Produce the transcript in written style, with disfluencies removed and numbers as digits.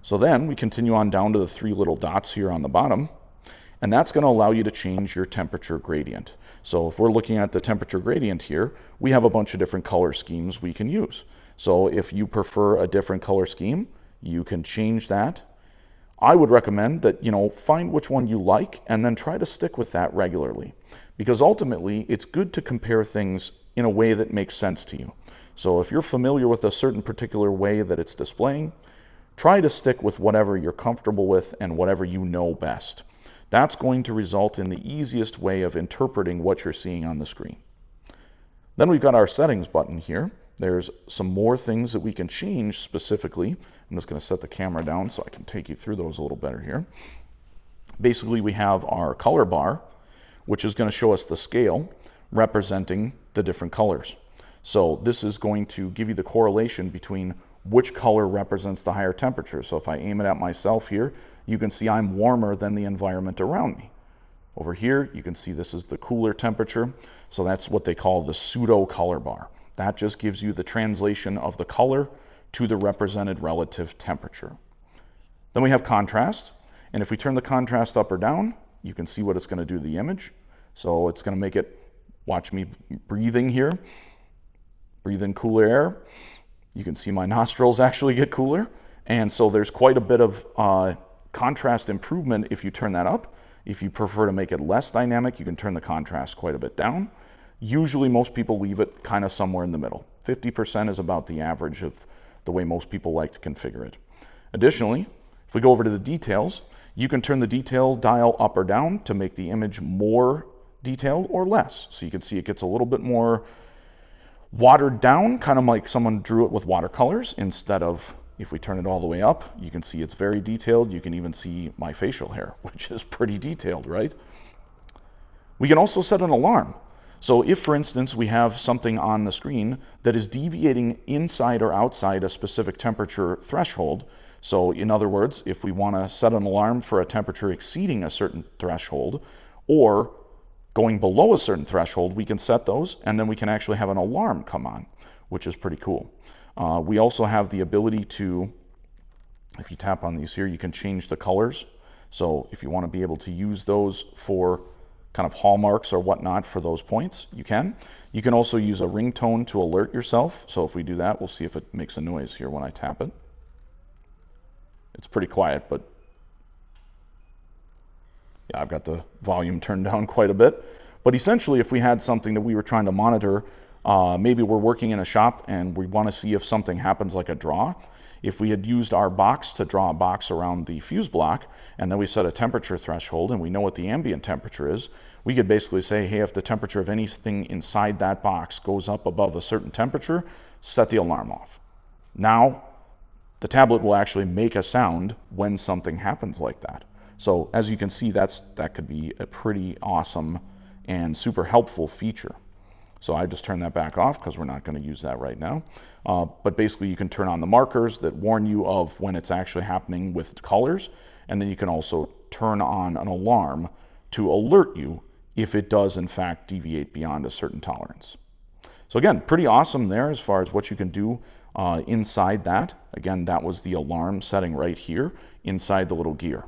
So then we continue on down to the three little dots here on the bottom, and that's going to allow you to change your temperature gradient. So if we're looking at the temperature gradient here, we have a bunch of different color schemes we can use. So if you prefer a different color scheme, you can change that. I would recommend that, find which one you like and then try to stick with that regularly, because ultimately it's good to compare things in a way that makes sense to you. So if you're familiar with a certain particular way that it's displaying, try to stick with whatever you're comfortable with and whatever you know best. That's going to result in the easiest way of interpreting what you're seeing on the screen. Then we've got our settings button here. There's some more things that we can change specifically. I'm just going to set the camera down so I can take you through those a little better here. Basically, we have our color bar, which is going to show us the scale representing the different colors. So this is going to give you the correlation between which color represents the higher temperature. So if I aim it at myself here, you can see I'm warmer than the environment around me. Over here, you can see this is the cooler temperature. So that's what they call the pseudo-color bar. That just gives you the translation of the color to the represented relative temperature. Then we have contrast, and if we turn the contrast up or down, you can see what it's going to do to the image. So it's going to make it, watch me breathing here, breathe in cooler air. You can see my nostrils actually get cooler, and so there's quite a bit of contrast improvement if you turn that up. If you prefer to make it less dynamic, you can turn the contrast quite a bit down. Usually most people leave it kind of somewhere in the middle. 50% is about the average of the way most people like to configure it. Additionally, if we go over to the details, you can turn the detail dial up or down to make the image more detailed or less. So you can see it gets a little bit more watered down, kind of like someone drew it with watercolors, instead of, if we turn it all the way up, you can see it's very detailed. You can even see my facial hair, which is pretty detailed, right? We can also set an alarm. So if, for instance, we have something on the screen that is deviating inside or outside a specific temperature threshold, so in other words, if we want to set an alarm for a temperature exceeding a certain threshold or going below a certain threshold, we can set those, and then we can actually have an alarm come on, which is pretty cool. We also have the ability to, if you tap on these here, you can change the colors. So if you want to be able to use those for kind of hallmarks or whatnot for those points, you can. You can also use a ringtone to alert yourself. So if we do that, we'll see if it makes a noise here when I tap it. It's pretty quiet, but yeah, I've got the volume turned down quite a bit. But essentially, if we had something that we were trying to monitor, maybe we're working in a shop and we want to see if something happens like a draw. If we had used our box to draw a box around the fuse block, and then we set a temperature threshold and we know what the ambient temperature is, we could basically say, hey, if the temperature of anything inside that box goes up above a certain temperature, set the alarm off. Now, the tablet will actually make a sound when something happens like that. So as you can see, that could be a pretty awesome and super helpful feature. So I just turn that back off because we're not going to use that right now. But basically you can turn on the markers that warn you of when it's actually happening with colors, and then you can also turn on an alarm to alert you if it does in fact deviate beyond a certain tolerance. So again, pretty awesome there as far as what you can do inside that. Again, that was the alarm setting right here inside the little gear.